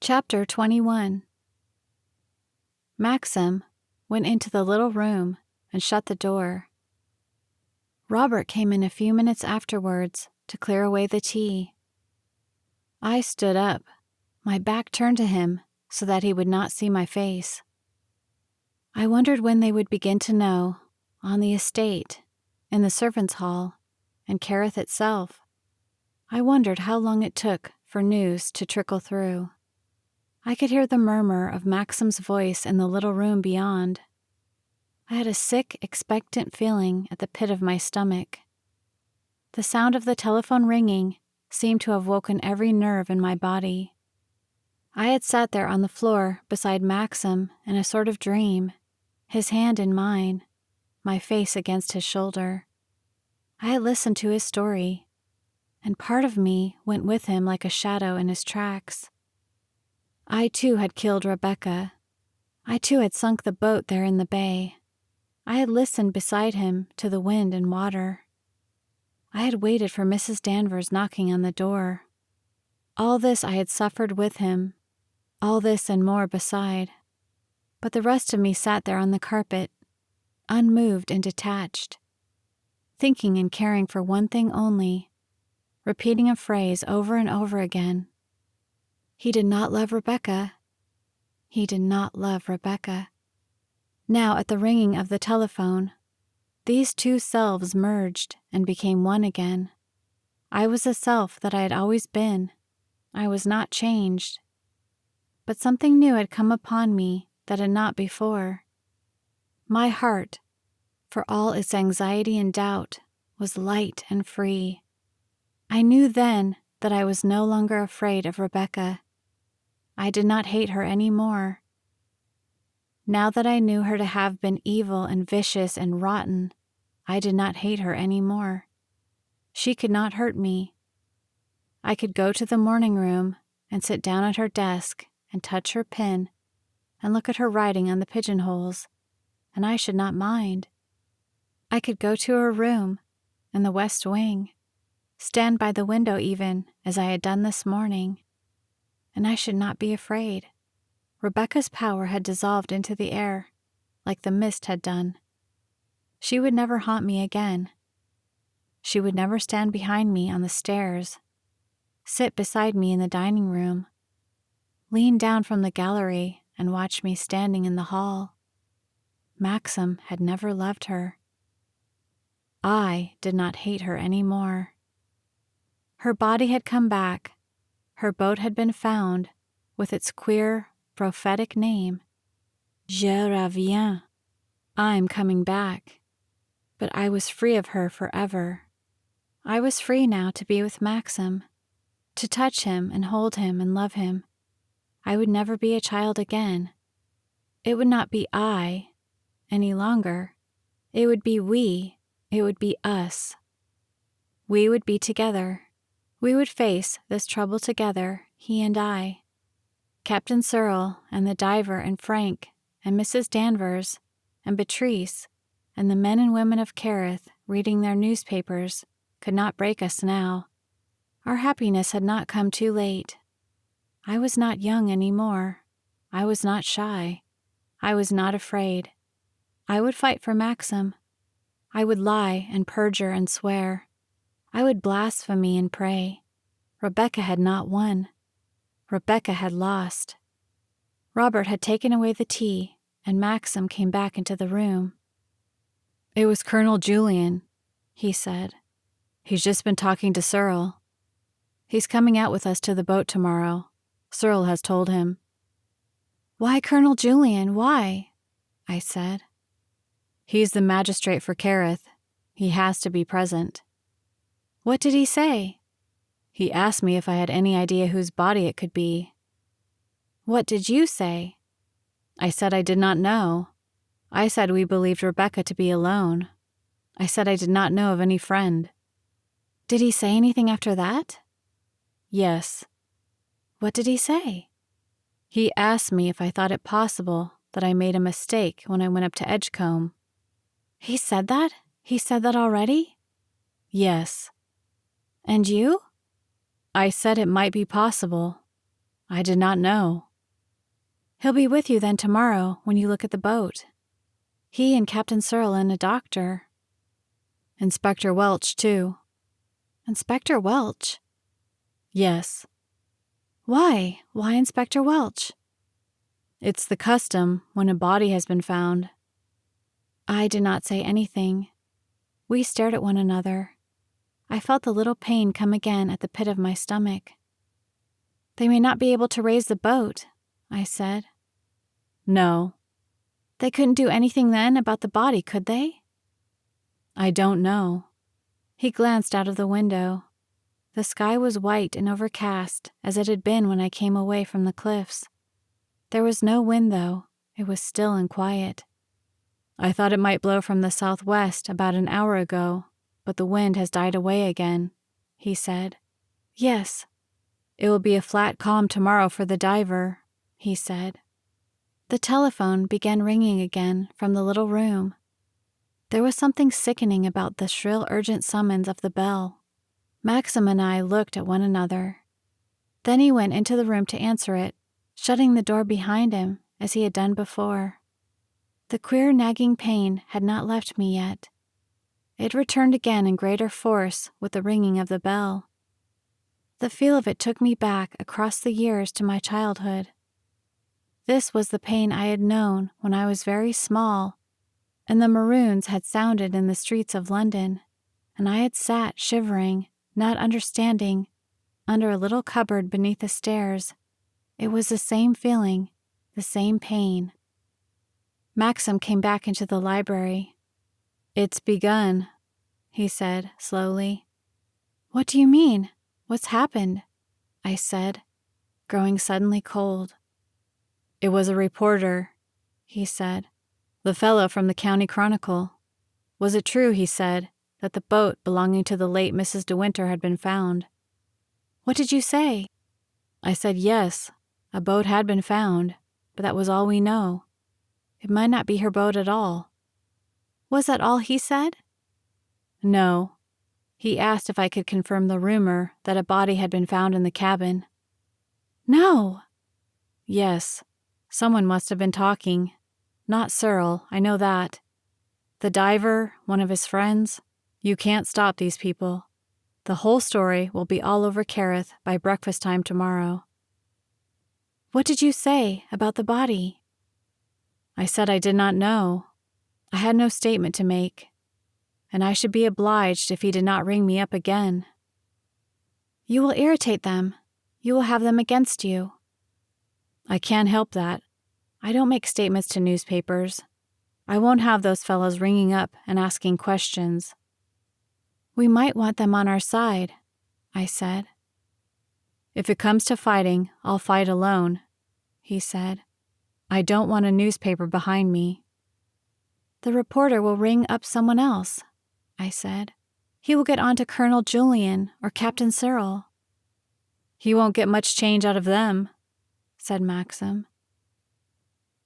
Chapter 21. Maxim went into the little room and shut the door. Robert came in a few minutes afterwards to clear away the tea. I stood up, my back turned to him so that he would not see my face. I wondered when they would begin to know, on the estate, in the servants' hall, and Kerith itself. I wondered how long it took for news to trickle through. I could hear the murmur of Maxim's voice in the little room beyond. I had a sick, expectant feeling at the pit of my stomach. The sound of the telephone ringing seemed to have woken every nerve in my body. I had sat there on the floor beside Maxim in a sort of dream, his hand in mine, my face against his shoulder. I had listened to his story, and part of me went with him like a shadow in his tracks. I too had killed Rebecca. I too had sunk the boat there in the bay. I had listened beside him to the wind and water. I had waited for Mrs. Danvers knocking on the door. All this I had suffered with him, all this and more beside. But the rest of me sat there on the carpet, unmoved and detached, thinking and caring for one thing only, repeating a phrase over and over again. He did not love Rebecca. He did not love Rebecca. Now, at the ringing of the telephone, these two selves merged and became one again. I was the self that I had always been. I was not changed. But something new had come upon me that had not before. My heart, for all its anxiety and doubt, was light and free. I knew then that I was no longer afraid of Rebecca. I did not hate her any more. Now that I knew her to have been evil and vicious and rotten, I did not hate her any more. She could not hurt me. I could go to the morning room and sit down at her desk and touch her pen and look at her writing on the pigeonholes, and I should not mind. I could go to her room in the west wing, stand by the window even as I had done this morning, and I should not be afraid. Rebecca's power had dissolved into the air, like the mist had done. She would never haunt me again. She would never stand behind me on the stairs, sit beside me in the dining room, lean down from the gallery and watch me standing in the hall. Maxim had never loved her. I did not hate her any more. Her body had come back. Her boat had been found, with its queer, prophetic name. Je reviens. I'm coming back. But I was free of her forever. I was free now to be with Maxim, to touch him and hold him and love him. I would never be a child again. It would not be I any longer. It would be we. It would be us. We would be together. We would face this trouble together, he and I. Captain Searle and the diver and Frank and Mrs. Danvers and Beatrice and the men and women of Kerith reading their newspapers could not break us now. Our happiness had not come too late. I was not young any more. I was not shy. I was not afraid. I would fight for Maxim. I would lie and perjure and swear. I would blaspheme and pray. Rebecca had not won. Rebecca had lost. Robert had taken away the tea, and Maxim came back into the room. "It was Colonel Julian," he said. "He's just been talking to Searle. He's coming out with us to the boat tomorrow. Searle has told him." "Why Colonel Julian? Why?" I said. "He's the magistrate for Kerith. He has to be present." "What did he say?" "He asked me if I had any idea whose body it could be." "What did you say?" "I said I did not know. I said we believed Rebecca to be alone. I said I did not know of any friend." "Did he say anything after that?" "Yes." "What did he say?" "He asked me if I thought it possible that I made a mistake when I went up to Edgecombe." "He said that? He said that already?" "Yes." "And you?" "I said it might be possible. I did not know. He'll be with you then tomorrow when you look at the boat. He and Captain Searle and a doctor. Inspector Welch, too. Inspector Welch? Yes. Why? Why Inspector Welch? It's the custom when a body has been found. I did not say anything. We stared at one another. I felt the little pain come again at the pit of my stomach. They may not be able to raise the boat, I said. No. They couldn't do anything then about the body, could they? I don't know. He glanced out of the window. The sky was white and overcast as it had been when I came away from the cliffs. There was no wind, though. It was still and quiet. I thought it might blow from the southwest about an hour ago, but the wind has died away again, he said. Yes. It will be a flat calm tomorrow for the diver, he said. The telephone began ringing again from the little room. There was something sickening about the shrill, urgent summons of the bell. Maxim and I looked at one another. Then he went into the room to answer it, shutting the door behind him as he had done before. The queer nagging pain had not left me yet. It returned again in greater force with the ringing of the bell. The feel of it took me back across the years to my childhood. This was the pain I had known when I was very small, and the maroons had sounded in the streets of London, and I had sat shivering, not understanding, under a little cupboard beneath the stairs. It was the same feeling, the same pain. Maxim came back into the library. It's begun, he said slowly. What do you mean? What's happened? I said, growing suddenly cold. It was a reporter, he said. The fellow from the County Chronicle. Was it true, he said, that the boat belonging to the late Mrs. De Winter had been found? What did you say? I said yes, a boat had been found, but that was all we know. It might not be her boat at all. Was that all he said? No. He asked if I could confirm the rumor that a body had been found in the cabin. No. Yes. Someone must have been talking. Not Searle, I know that. The diver, one of his friends. You can't stop these people. The whole story will be all over Kerith by breakfast time tomorrow. What did you say about the body? I said I did not know. I had no statement to make, and I should be obliged if he did not ring me up again. You will irritate them. You will have them against you. I can't help that. I don't make statements to newspapers. I won't have those fellows ringing up and asking questions. We might want them on our side, I said. If it comes to fighting, I'll fight alone, he said. I don't want a newspaper behind me. The reporter will ring up someone else, I said. He will get on to Colonel Julian or Captain Searle. He won't get much change out of them, said Maxim.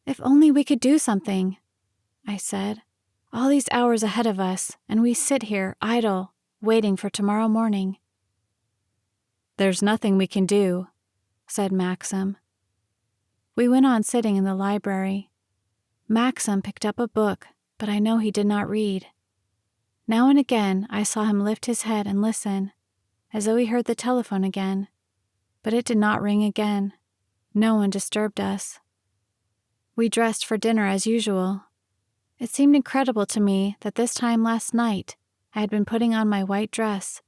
If only we could do something, I said. All these hours ahead of us, and we sit here idle, waiting for tomorrow morning. There's nothing we can do, said Maxim. We went on sitting in the library. Maxim picked up a book, but I know he did not read. Now and again I saw him lift his head and listen, as though he heard the telephone again, but it did not ring again. No one disturbed us. We dressed for dinner as usual. It seemed incredible to me that this time last night I had been putting on my white dress,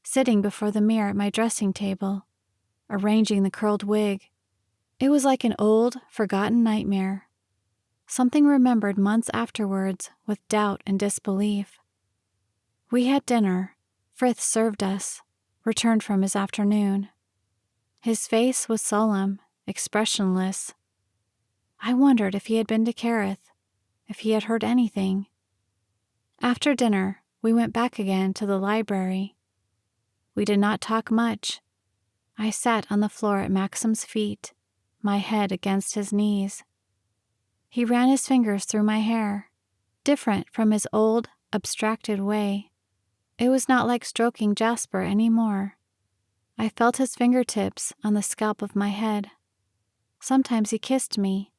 sitting before the mirror at my dressing table, arranging the curled wig. It was like an old, forgotten nightmare, something remembered months afterwards with doubt and disbelief. We had dinner. Frith served us, returned from his afternoon. His face was solemn, expressionless. I wondered if he had been to Kerith, if he had heard anything. After dinner, we went back again to the library. We did not talk much. I sat on the floor at Maxim's feet, my head against his knees. He ran his fingers through my hair, different from his old, abstracted way. It was not like stroking Jasper any more. I felt his fingertips on the scalp of my head. Sometimes he kissed me.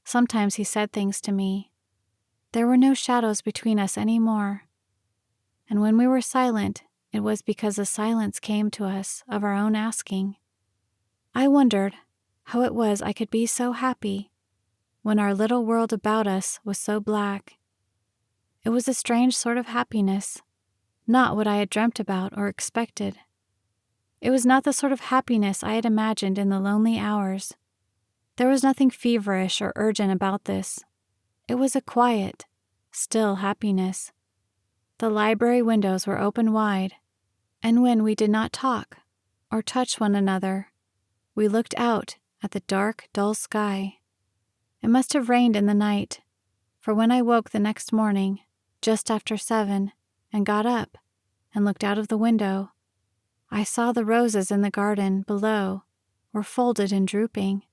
Sometimes he said things to me. There were no shadows between us anymore. And when we were silent, it was because the silence came to us of our own asking. I wondered how it was I could be so happy when our little world about us was so black. It was a strange sort of happiness, not what I had dreamt about or expected. It was not the sort of happiness I had imagined in the lonely hours. There was nothing feverish or urgent about this. It was a quiet, still happiness. The library windows were open wide, and when we did not talk or touch one another, we looked out at the dark, dull sky. It must have rained in the night, for when I woke the next morning, just after 7, and got up and looked out of the window, I saw the roses in the garden below were folded and drooping,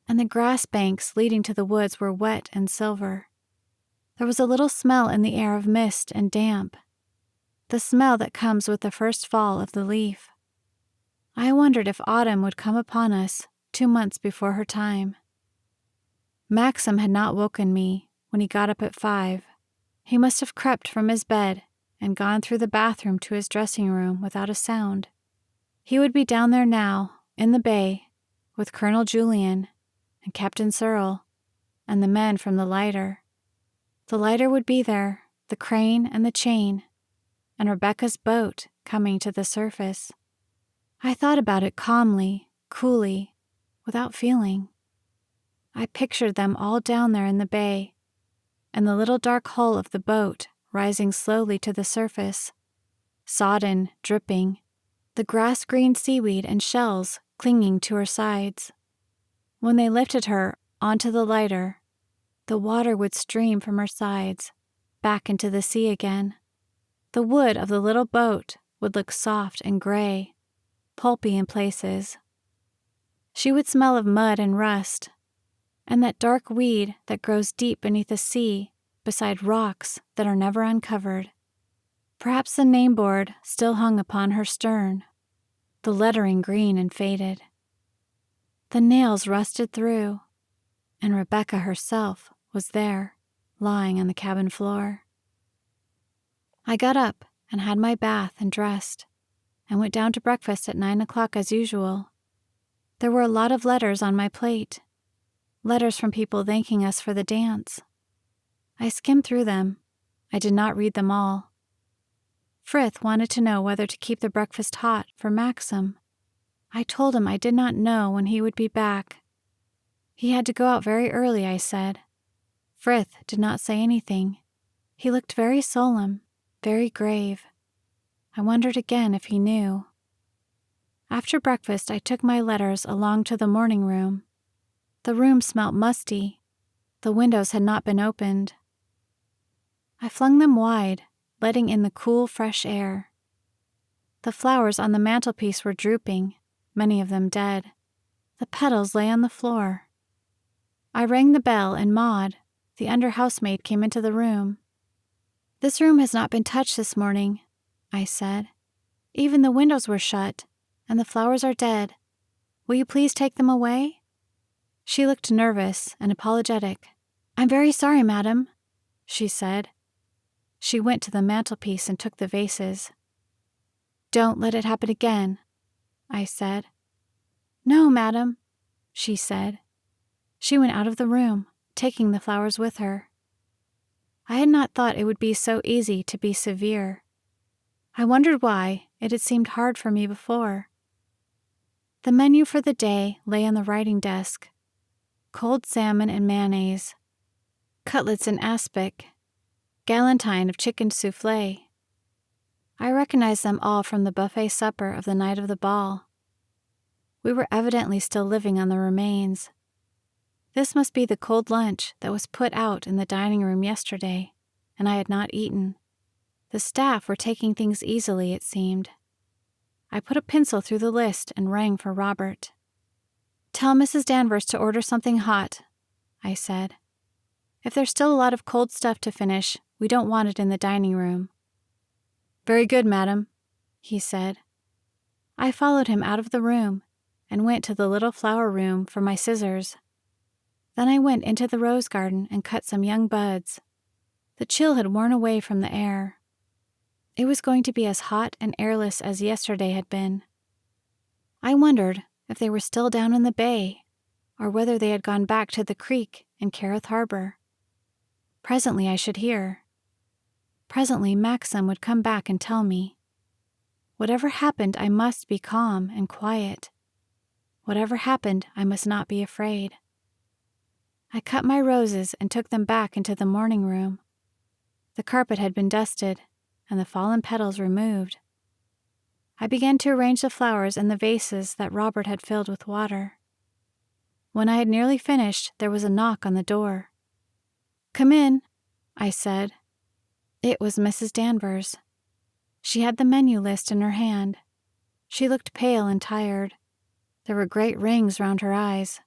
and the grass banks leading to the woods were wet and silver. There was a little smell in the air of mist and damp, the smell that comes with the first fall of the leaf. I wondered if autumn would come upon us 2 months before her time. Maxim had not woken me when he got up at 5. He must have crept from his bed and gone through the bathroom to his dressing room without a sound. He would be down there now, in the bay, with Colonel Julian and Captain Searle and the men from the lighter. The lighter would be there, the crane and the chain, and Rebecca's boat coming to the surface. I thought about it calmly, coolly, without feeling. I pictured them all down there in the bay, and the little dark hull of the boat rising slowly to the surface, sodden, dripping, the grass-green seaweed and shells clinging to her sides. When they lifted her onto the lighter, the water would stream from her sides, back into the sea again. The wood of the little boat would look soft and gray, pulpy in places. She would smell of mud and rust, and that dark weed that grows deep beneath the sea beside rocks that are never uncovered. Perhaps the name board still hung upon her stern, the lettering green and faded. The nails rusted through, and Rebecca herself was there, lying on the cabin floor. I got up and had my bath and dressed, and went down to breakfast at 9 o'clock as usual. There were a lot of letters on my plate, letters from people thanking us for the dance. I skimmed through them. I did not read them all. Frith wanted to know whether to keep the breakfast hot for Maxim. I told him I did not know when he would be back. He had to go out very early, I said. Frith did not say anything. He looked very solemn, very grave. I wondered again if he knew. After breakfast, I took my letters along to the morning room. The room smelt musty. The windows had not been opened. I flung them wide, letting in the cool, fresh air. The flowers on the mantelpiece were drooping, many of them dead. The petals lay on the floor. I rang the bell, and Maud, the under-housemaid, came into the room. "This room has not been touched this morning," I said. "Even the windows were shut, and the flowers are dead. Will you please take them away?" She looked nervous and apologetic. "I'm very sorry, madam," she said. She went to the mantelpiece and took the vases. "Don't let it happen again," I said. "No, madam," she said. She went out of the room, taking the flowers with her. I had not thought it would be so easy to be severe. I wondered why it had seemed hard for me before. The menu for the day lay on the writing desk. Cold salmon and mayonnaise, cutlets in aspic, galantine of chicken soufflé. I recognized them all from the buffet supper of the night of the ball. We were evidently still living on the remains. This must be the cold lunch that was put out in the dining room yesterday, and I had not eaten. The staff were taking things easily, it seemed. I put a pencil through the list and rang for Robert. "Tell Mrs. Danvers to order something hot," I said. "If there's still a lot of cold stuff to finish, we don't want it in the dining room." "Very good, madam," he said. I followed him out of the room and went to the little flower room for my scissors. Then I went into the rose garden and cut some young buds. The chill had worn away from the air. It was going to be as hot and airless as yesterday had been. I wondered if they were still down in the bay, or whether they had gone back to the creek in Carith Harbor. Presently I should hear. Presently Maxim would come back and tell me. Whatever happened, I must be calm and quiet. Whatever happened, I must not be afraid. I cut my roses and took them back into the morning room. The carpet had been dusted, and the fallen petals removed. I began to arrange the flowers in the vases that Robert had filled with water. When I had nearly finished, there was a knock on the door. "Come in," I said. It was Mrs. Danvers. She had the menu list in her hand. She looked pale and tired. There were great rings round her eyes.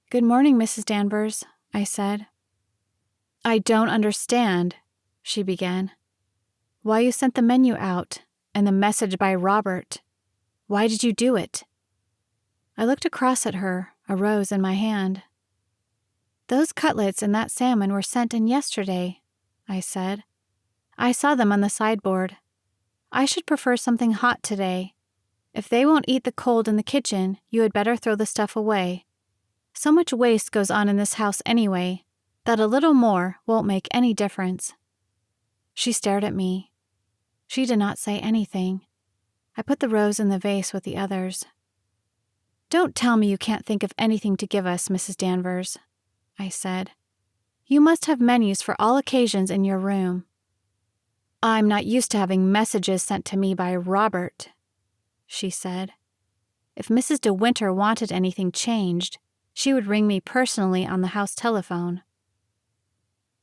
"Good morning, Mrs. Danvers," I said. "I don't understand," she began. "Why you sent the menu out, and the message by Robert. Why did you do it?" I looked across at her, a rose in my hand. "Those cutlets and that salmon were sent in yesterday," I said. "I saw them on the sideboard. I should prefer something hot today. If they won't eat the cold in the kitchen, you had better throw the stuff away. So much waste goes on in this house anyway, that a little more won't make any difference." She stared at me. She did not say anything. I put the rose in the vase with the others. "Don't tell me you can't think of anything to give us, Mrs. Danvers," I said. "You must have menus for all occasions in your room." "I'm not used to having messages sent to me by Robert," she said. "If Mrs. De Winter wanted anything changed, she would ring me personally on the house telephone."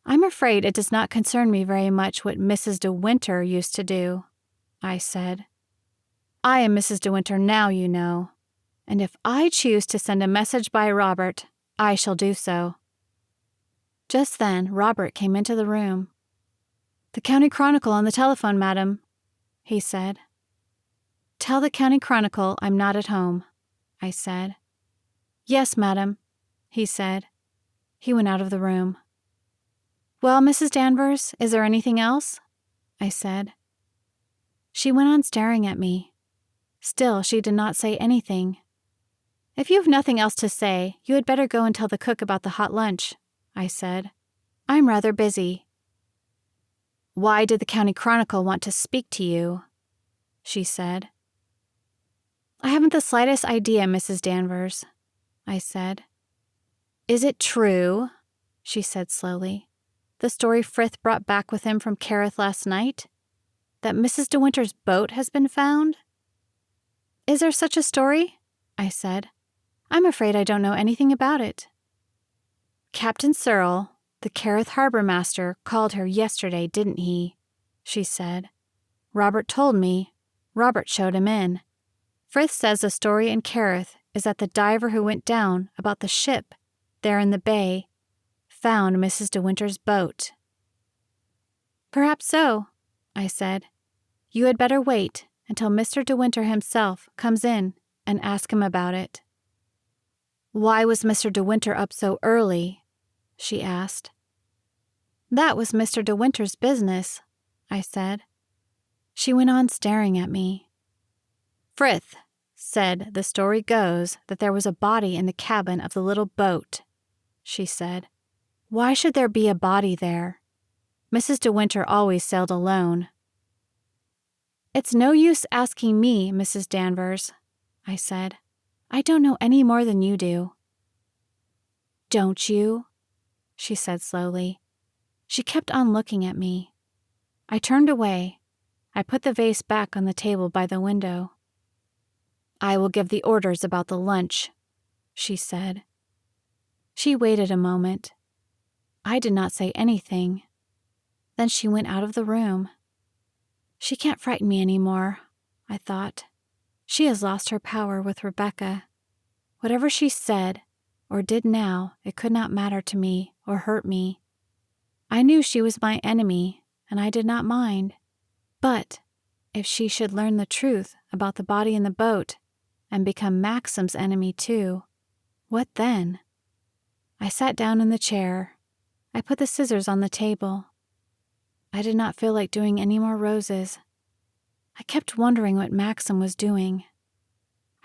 "I'm afraid it does not concern me very much what Mrs. De Winter used to do," I said. "I am Mrs. De Winter now, you know, and if I choose to send a message by Robert, I shall do so." Just then, Robert came into the room. "The County Chronicle on the telephone, madam," he said. "Tell the County Chronicle I'm not at home," I said. "Yes, madam," he said. He went out of the room. "Well, Mrs. Danvers, is there anything else?" I said. She went on staring at me. Still, she did not say anything. "If you have nothing else to say, you had better go and tell the cook about the hot lunch," I said. "I'm rather busy." "Why did the County Chronicle want to speak to you?" she said. "I haven't the slightest idea, Mrs. Danvers," I said. "Is it true," she said slowly, "the story Frith brought back with him from Carith last night? That Mrs. De Winter's boat has been found?" "Is there such a story?" I said. "I'm afraid I don't know anything about it." "Captain Searle, the Carith Harbor master, called her yesterday, didn't he?" she said. "Robert told me. Robert showed him in. Frith says the story in Carith is that the diver who went down about the ship there in the bay found Mrs. De Winter's boat." "Perhaps so," I said. "You had better wait until Mr. De Winter himself comes in and ask him about it." "Why was Mr. De Winter up so early?" she asked. "That was Mr. De Winter's business," I said. She went on staring at me. "Frith said the story goes that there was a body in the cabin of the little boat," she said. "Why should there be a body there? Mrs. De Winter always sailed alone." "It's no use asking me, Mrs. Danvers," I said. "I don't know any more than you do." "Don't you?" she said slowly. She kept on looking at me. I turned away. I put the vase back on the table by the window. "I will give the orders about the lunch," she said. She waited a moment. I did not say anything. Then she went out of the room. She can't frighten me any more, I thought. She has lost her power with Rebecca. Whatever she said or did now, it could not matter to me or hurt me. I knew she was my enemy, and I did not mind. But if she should learn the truth about the body in the boat and become Maxim's enemy too, what then? I sat down in the chair. I put the scissors on the table. I did not feel like doing any more roses. I kept wondering what Maxim was doing.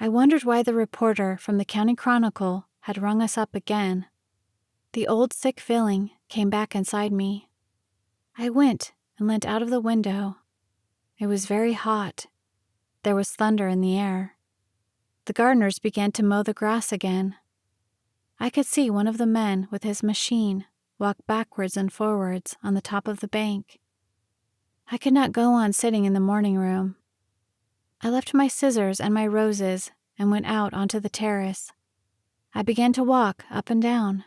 I wondered why the reporter from the County Chronicle had rung us up again. The old sick feeling came back inside me. I went and leant out of the window. It was very hot. There was thunder in the air. The gardeners began to mow the grass again. I could see one of the men with his machine walk backwards and forwards on the top of the bank. I could not go on sitting in the morning room. I left my scissors and my roses and went out onto the terrace. I began to walk up and down.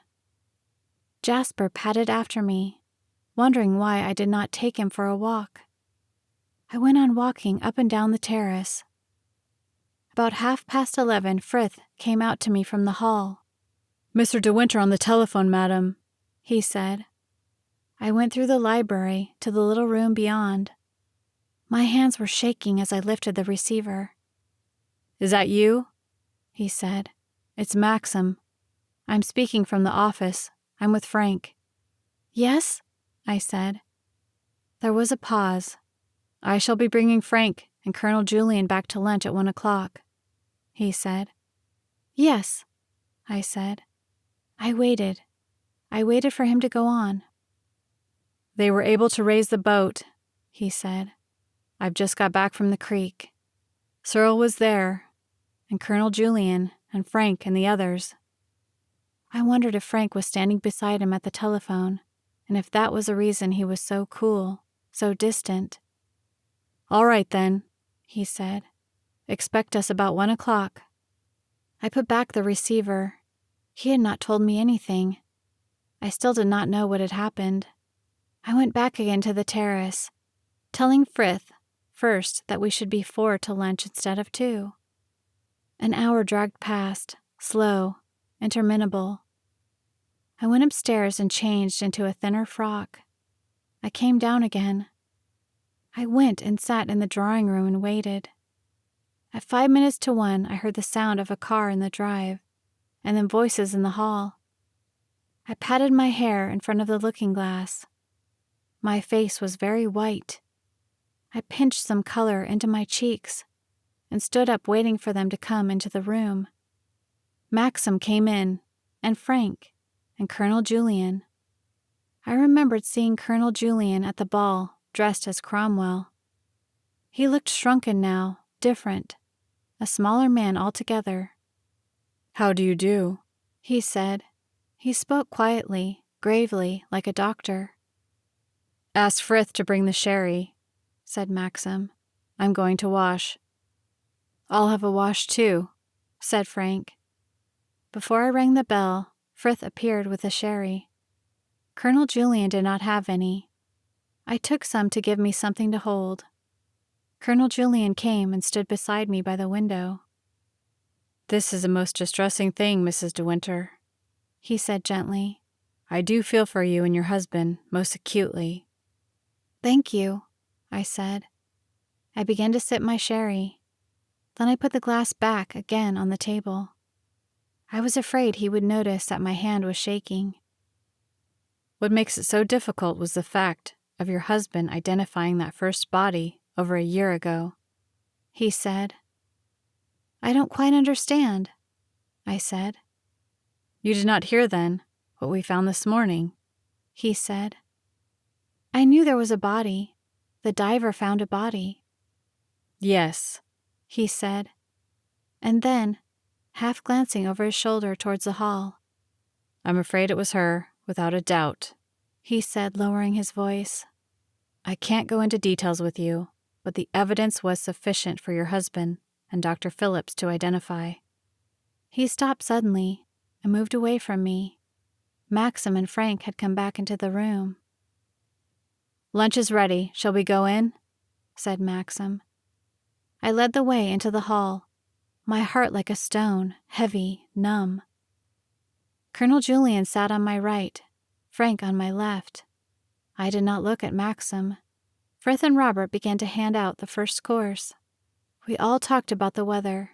Jasper padded after me, wondering why I did not take him for a walk. I went on walking up and down the terrace. About 11:30, Frith came out to me from the hall. "Mr. De Winter on the telephone, madam," he said. I went through the library to the little room beyond. My hands were shaking as I lifted the receiver. "Is that you?" he said. "It's Maxim. I'm speaking from the office. I'm with Frank." "Yes?" I said. There was a pause. "I shall be bringing Frank and Colonel Julian back to lunch at 1 o'clock, he said. "Yes," I said. I waited. I waited for him to go on. "They were able to raise the boat," he said. "I've just got back from the creek. Searle was there, and Colonel Julian, and Frank and the others." I wondered if Frank was standing beside him at the telephone, and if that was the reason he was so cool, so distant. "All right then," he said. "Expect us about 1 o'clock. I put back the receiver. He had not told me anything. I still did not know what had happened. I went back again to the terrace, telling Frith first that we should be 4 to lunch instead of 2. An hour dragged past, slow, interminable. I went upstairs and changed into a thinner frock. I came down again. I went and sat in the drawing room and waited. At 5 minutes to 1, I heard the sound of a car in the drive, and then voices in the hall. I patted my hair in front of the looking-glass. My face was very white. I pinched some color into my cheeks and stood up waiting for them to come into the room. Maxim came in, and Frank, and Colonel Julian. I remembered seeing Colonel Julian at the ball, dressed as Cromwell. He looked shrunken now, different, a smaller man altogether. "How do you do?" he said. He spoke quietly, gravely, like a doctor. "Ask Frith to bring the sherry," said Maxim. "I'm going to wash." "I'll have a wash too," said Frank. Before I rang the bell, Frith appeared with the sherry. Colonel Julian did not have any. I took some to give me something to hold. Colonel Julian came and stood beside me by the window. "This is a most distressing thing, Mrs. De Winter," he said gently. "I do feel for you and your husband most acutely." "Thank you," I said. I began to sip my sherry. Then I put the glass back again on the table. I was afraid he would notice that my hand was shaking. "What makes it so difficult was the fact of your husband identifying that first body over a year ago," he said. "I don't quite understand," I said. "You did not hear, then, what we found this morning?" he said. "I knew there was a body. The diver found a body." "Yes," he said. And then, half glancing over his shoulder towards the hall, "I'm afraid it was her, without a doubt," he said, lowering his voice. "I can't go into details with you, but the evidence was sufficient for your husband and Dr. Phillips to identify." He stopped suddenly and moved away from me. Maxim and Frank had come back into the room. "Lunch is ready. Shall we go in?" said Maxim. I led the way into the hall, my heart like a stone, heavy, numb. Colonel Julian sat on my right, Frank on my left. I did not look at Maxim. Frith and Robert began to hand out the first course. We all talked about the weather.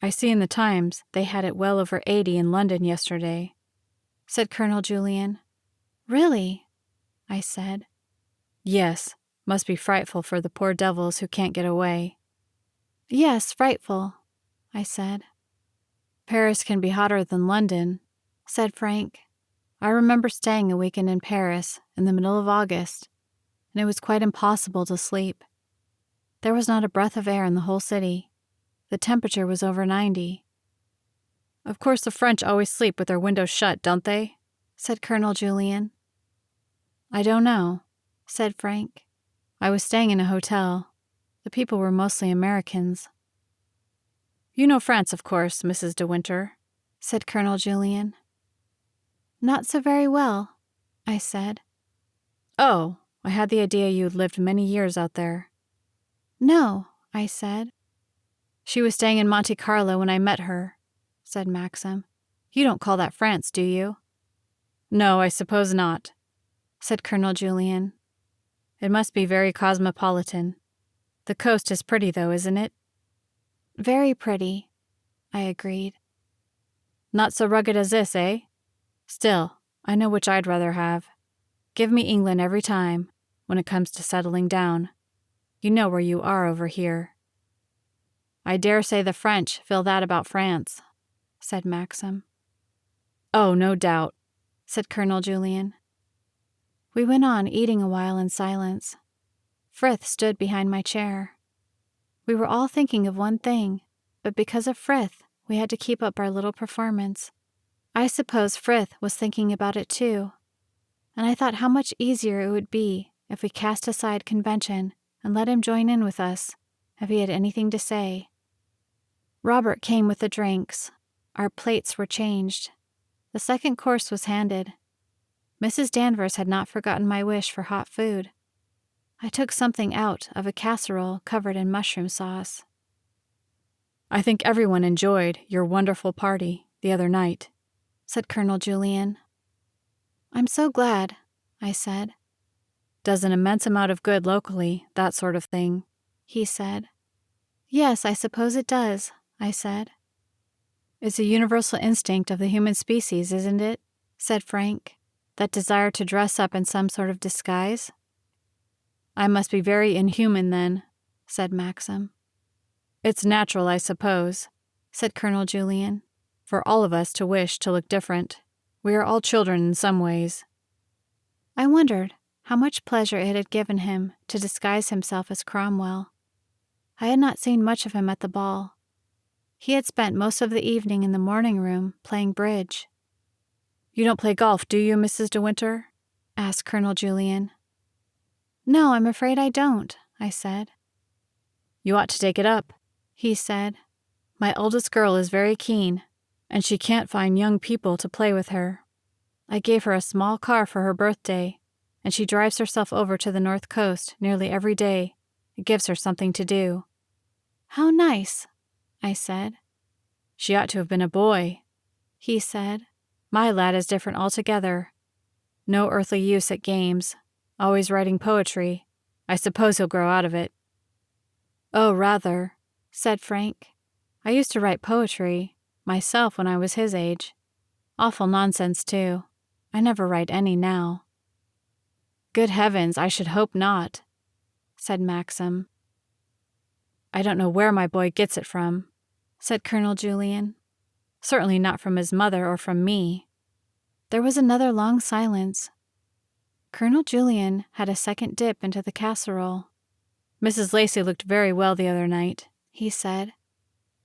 I see in the Times they had it well over 80 in London yesterday, said Colonel Julian. Really? I said. Yes, must be frightful for the poor devils who can't get away. Yes, frightful, I said. Paris can be hotter than London, said Frank. I remember staying a weekend in Paris in the middle of August, and it was quite impossible to sleep. There was not a breath of air in the whole city. The temperature was over 90. Of course the French always sleep with their windows shut, don't they? Said Colonel Julian. I don't know, said Frank. I was staying in a hotel. The people were mostly Americans. You know France, of course, Mrs. De Winter, said Colonel Julian. Not so very well, I said. Oh, I had the idea you'd lived many years out there. No, I said. She was staying in Monte Carlo when I met her, said Maxim. You don't call that France, do you? No, I suppose not, said Colonel Julian. It must be very cosmopolitan. The coast is pretty, though, isn't it? Very pretty, I agreed. Not so rugged as this, eh? Still, I know which I'd rather have. Give me England every time, when it comes to settling down. You know where you are over here. I dare say the French feel that about France, said Maxim. Oh, no doubt, said Colonel Julian. We went on eating a while in silence. Frith stood behind my chair. We were all thinking of one thing, but because of Frith, we had to keep up our little performance. I suppose Frith was thinking about it too, and I thought how much easier it would be if we cast aside convention and let him join in with us if he had anything to say. Robert came with the drinks. Our plates were changed. The second course was handed. Mrs. Danvers had not forgotten my wish for hot food. I took something out of a casserole covered in mushroom sauce. I think everyone enjoyed your wonderful party the other night, said Colonel Julian. I'm so glad, I said. Does an immense amount of good locally, that sort of thing, he said. Yes, I suppose it does, I said. It's a universal instinct of the human species, isn't it? Said Frank. That desire to dress up in some sort of disguise? I must be very inhuman then, said Maxim. It's natural, I suppose, said Colonel Julian, for all of us to wish to look different. We are all children in some ways. I wondered how much pleasure it had given him to disguise himself as Cromwell. I had not seen much of him at the ball. He had spent most of the evening in the morning room playing bridge. You don't play golf, do you, Mrs. De Winter? Asked Colonel Julian. No, I'm afraid I don't, I said. You ought to take it up, he said. My oldest girl is very keen, and she can't find young people to play with her. I gave her a small car for her birthday, and she drives herself over to the North Coast nearly every day. It gives her something to do. How nice, I said. She ought to have been a boy, he said. My lad is different altogether. No earthly use at games, always writing poetry. I suppose he'll grow out of it. Oh, rather, said Frank. I used to write poetry, myself, when I was his age. Awful nonsense, too. I never write any now. Good heavens, I should hope not, said Maxim. I don't know where my boy gets it from, said Colonel Julian. Certainly not from his mother or from me. There was another long silence. Colonel Julian had a second dip into the casserole. Mrs. Lacey looked very well the other night, he said.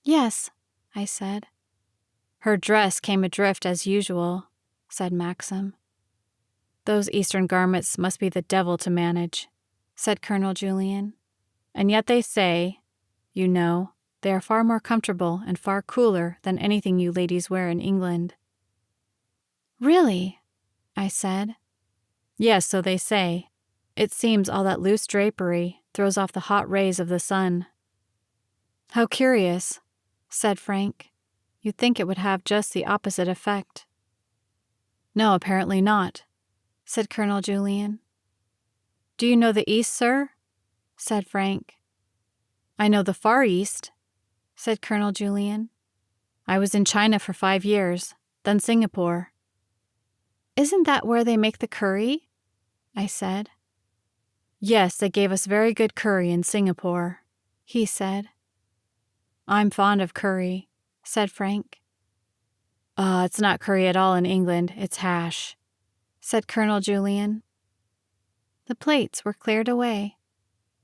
Yes, I said. Her dress came adrift as usual, said Maxim. Those Eastern garments must be the devil to manage, said Colonel Julian. And yet they say, you know, they are far more comfortable and far cooler than anything you ladies wear in England. Really? I said. Yes, so they say. It seems all that loose drapery throws off the hot rays of the sun. How curious, said Frank. You'd think it would have just the opposite effect. No, apparently not, said Colonel Julian. Do you know the East, sir? Said Frank. I know the Far East, said Colonel Julian. I was in China for 5 years, then Singapore. Isn't that where they make the curry? I said. Yes, they gave us very good curry in Singapore, he said. I'm fond of curry, said Frank. It's not curry at all in England, it's hash, said Colonel Julian. The plates were cleared away.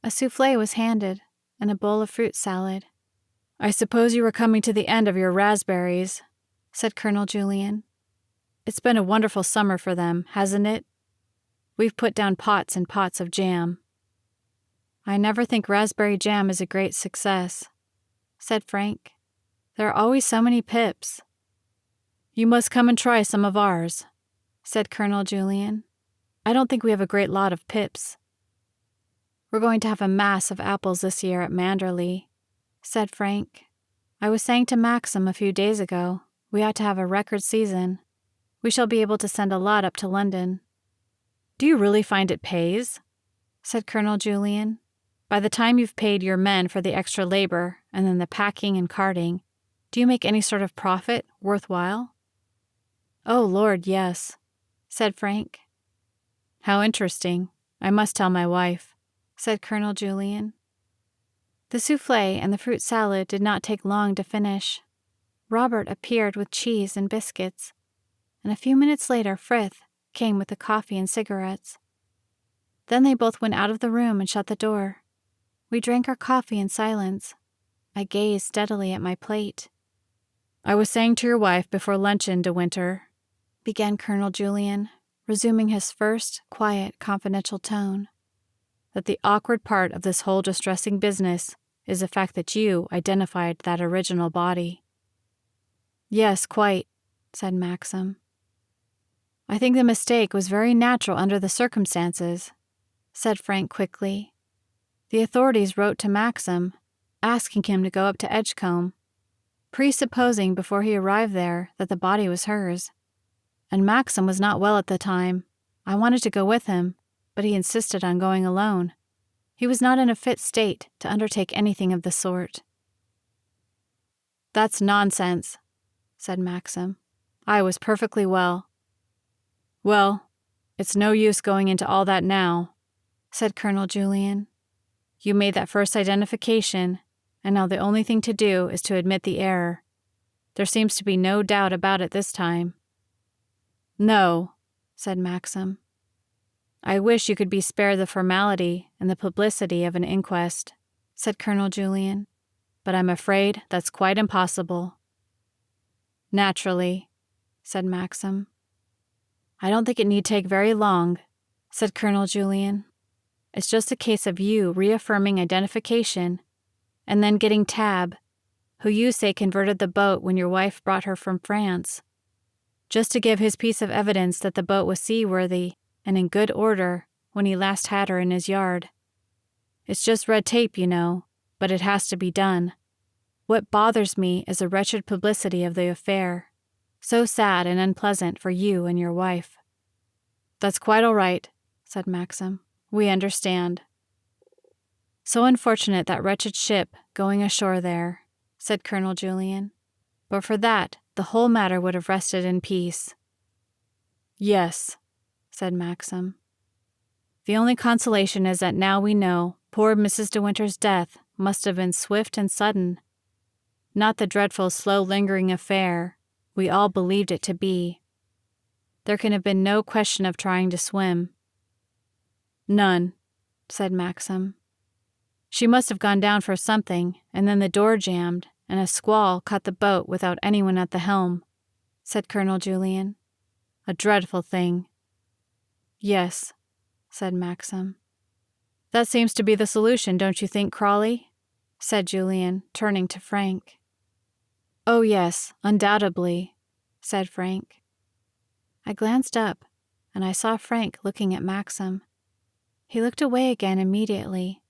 A souffle was handed, and a bowl of fruit salad. I suppose you were coming to the end of your raspberries, said Colonel Julian. It's been a wonderful summer for them, hasn't it? We've put down pots and pots of jam. I never think raspberry jam is a great success, said Frank. There are always so many pips. You must come and try some of ours, said Colonel Julian. I don't think we have a great lot of pips. We're going to have a mass of apples this year at Manderley, said Frank. I was saying to Maxim a few days ago, we ought to have a record season. We shall be able to send a lot up to London. Do you really find it pays? Said Colonel Julian. By the time you've paid your men for the extra labor and then the packing and carting, do you make any sort of profit worthwhile? Oh, Lord, yes, said Frank. How interesting. I must tell my wife, said Colonel Julian. The souffle and the fruit salad did not take long to finish. Robert appeared with cheese and biscuits, and a few minutes later Frith came with the coffee and cigarettes. Then they both went out of the room and shut the door. We drank our coffee in silence. I gazed steadily at my plate. I was saying to your wife before luncheon, De Winter, began Colonel Julian, resuming his first, quiet, confidential tone, that the awkward part of this whole distressing business is the fact that you identified that original body. Yes, quite, said Maxim. I think the mistake was very natural under the circumstances, said Frank quickly. The authorities wrote to Maxim, asking him to go up to Edgecombe, presupposing before he arrived there that the body was hers. And Maxim was not well at the time. I wanted to go with him, but he insisted on going alone. He was not in a fit state to undertake anything of the sort. That's nonsense, said Maxim. I was perfectly well. Well, it's no use going into all that now, said Colonel Julian. You made that first identification, and now the only thing to do is to admit the error. There seems to be no doubt about it this time. No, said Maxim. I wish you could be spared the formality and the publicity of an inquest, said Colonel Julian, but I'm afraid that's quite impossible. Naturally, said Maxim. I don't think it need take very long, said Colonel Julian. It's just a case of you reaffirming identification and then getting Tab, who you say converted the boat when your wife brought her from France, just to give his piece of evidence that the boat was seaworthy and in good order when he last had her in his yard. It's just red tape, you know, but it has to be done. What bothers me is the wretched publicity of the affair, so sad and unpleasant for you and your wife. That's quite all right, said Maxim. We understand. So unfortunate that wretched ship going ashore there, said Colonel Julian. But for that, the whole matter would have rested in peace. Yes, said Maxim. The only consolation is that now we know poor Mrs. De Winter's death must have been swift and sudden, not the dreadful slow lingering affair we all believed it to be. There can have been no question of trying to swim. None, said Maxim. She must have gone down for something, and then the door jammed, and a squall caught the boat without anyone at the helm, said Colonel Julian. A dreadful thing. Yes, said Maxim. That seems to be the solution, don't you think, Crawley? Said Julian, turning to Frank. Oh, yes, undoubtedly, said Frank. I glanced up, and I saw Frank looking at Maxim. He looked away again immediately,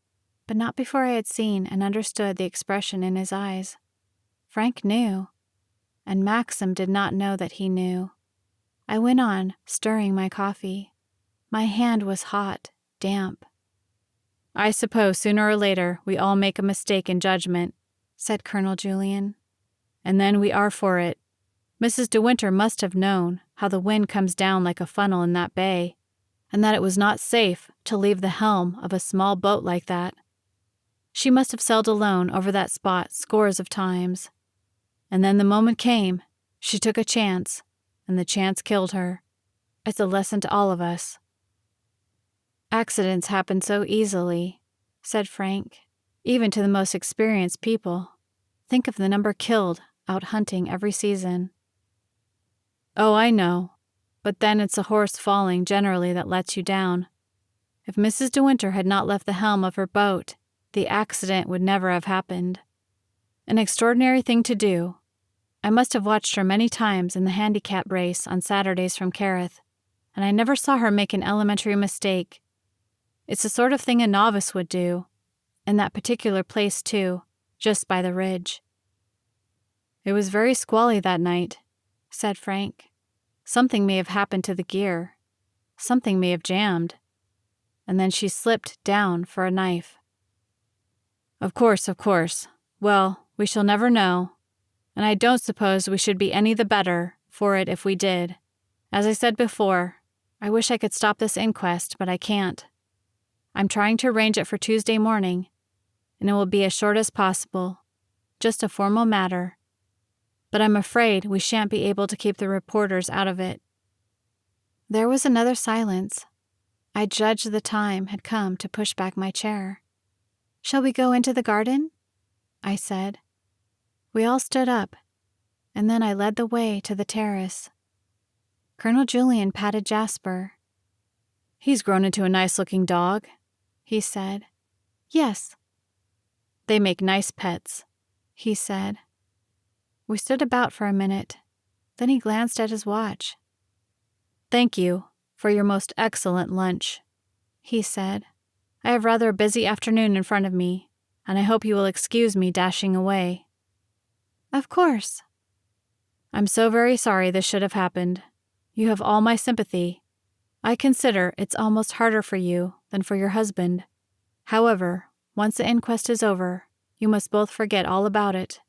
but not before I had seen and understood the expression in his eyes. Frank knew, and Maxim did not know that he knew. I went on, stirring my coffee. My hand was hot, damp, I suppose sooner or later we all make a mistake in judgment, said Colonel Julian. And then we are for it. Mrs. De Winter must have known how the wind comes down like a funnel in that bay, and that it was not safe to leave the helm of a small boat like that. She must have sailed alone over that spot scores of times. And then the moment came, she took a chance, and the chance killed her. It's a lesson to all of us. Accidents happen so easily, said Frank, even to the most experienced people. Think of the number killed out hunting every season. Oh, I know, but then it's a horse falling generally that lets you down. If Mrs. De Winter had not left the helm of her boat, the accident would never have happened. An extraordinary thing to do. I must have watched her many times in the handicap race on Saturdays from Carith, and I never saw her make an elementary mistake. It's the sort of thing a novice would do, in that particular place too, just by the ridge. It was very squally that night, said Frank. Something may have happened to the gear. Something may have jammed. And then she slipped down for a knife. Of course. Well, we shall never know, and I don't suppose we should be any the better for it if we did. As I said before, I wish I could stop this inquest, but I can't. I'm trying to arrange it for Tuesday morning, and it will be as short as possible, just a formal matter. But I'm afraid we shan't be able to keep the reporters out of it. There was another silence. I judged the time had come to push back my chair. Shall we go into the garden? I said. We all stood up, and then I led the way to the terrace. Colonel Julian patted Jasper. He's grown into a nice-looking dog, he said. Yes. They make nice pets, he said. We stood about for a minute. Then he glanced at his watch. Thank you for your most excellent lunch, he said. I have rather a busy afternoon in front of me, and I hope you will excuse me dashing away. Of course. I'm so very sorry this should have happened. You have all my sympathy. I consider it's almost harder for you than for your husband. However, once the inquest is over, you must both forget all about it.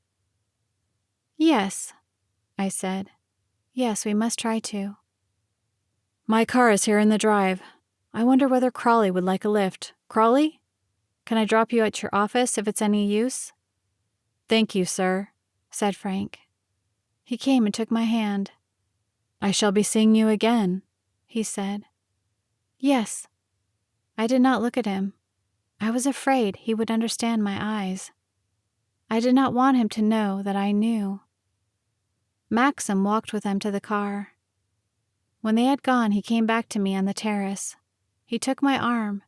Yes, I said. Yes, we must try to. My car is here in the drive. I wonder whether Crawley would like a lift. Crawley? Can I drop you at your office if it's any use? Thank you, sir, said Frank. He came and took my hand. I shall be seeing you again, he said. Yes. I did not look at him. I was afraid he would understand my eyes. I did not want him to know that I knew. Maxim walked with them to the car. When they had gone, he came back to me on the terrace. He took my arm.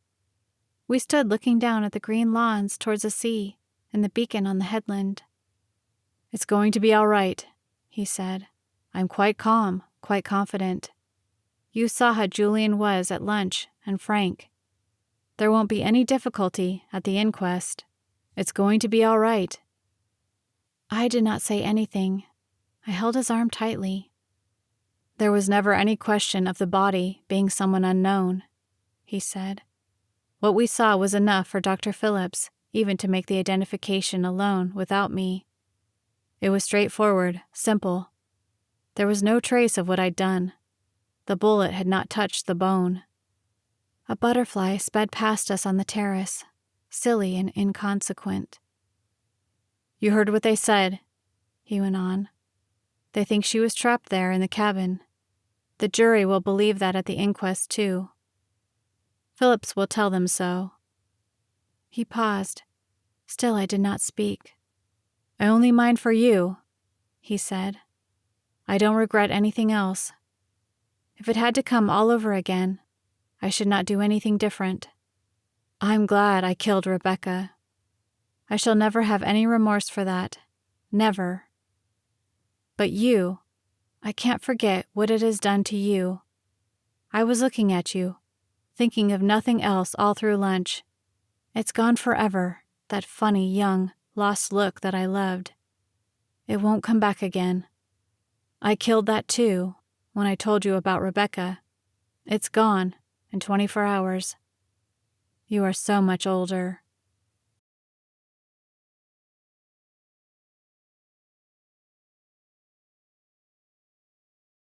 We stood looking down at the green lawns towards the sea and the beacon on the headland. It's going to be all right, he said. I'm quite calm, quite confident. You saw how Julian was at lunch and Frank. There won't be any difficulty at the inquest. It's going to be all right. I did not say anything. I held his arm tightly. There was never any question of the body being someone unknown, he said. What we saw was enough for Dr. Phillips even to make the identification alone without me. It was straightforward, simple. There was no trace of what I'd done. The bullet had not touched the bone. A butterfly sped past us on the terrace, silly and inconsequent. You heard what they said, he went on. They think she was trapped there in the cabin. The jury will believe that at the inquest, too. Phillips will tell them so. He paused. Still I did not speak. I only mind for you, he said. I don't regret anything else. If it had to come all over again, I should not do anything different. I'm glad I killed Rebecca. I shall never have any remorse for that. Never. But you, I can't forget what it has done to you. I was looking at you, thinking of nothing else all through lunch. It's gone forever, that funny, young, lost look that I loved. It won't come back again. I killed that too, when I told you about Rebecca. It's gone in 24 hours. You are so much older.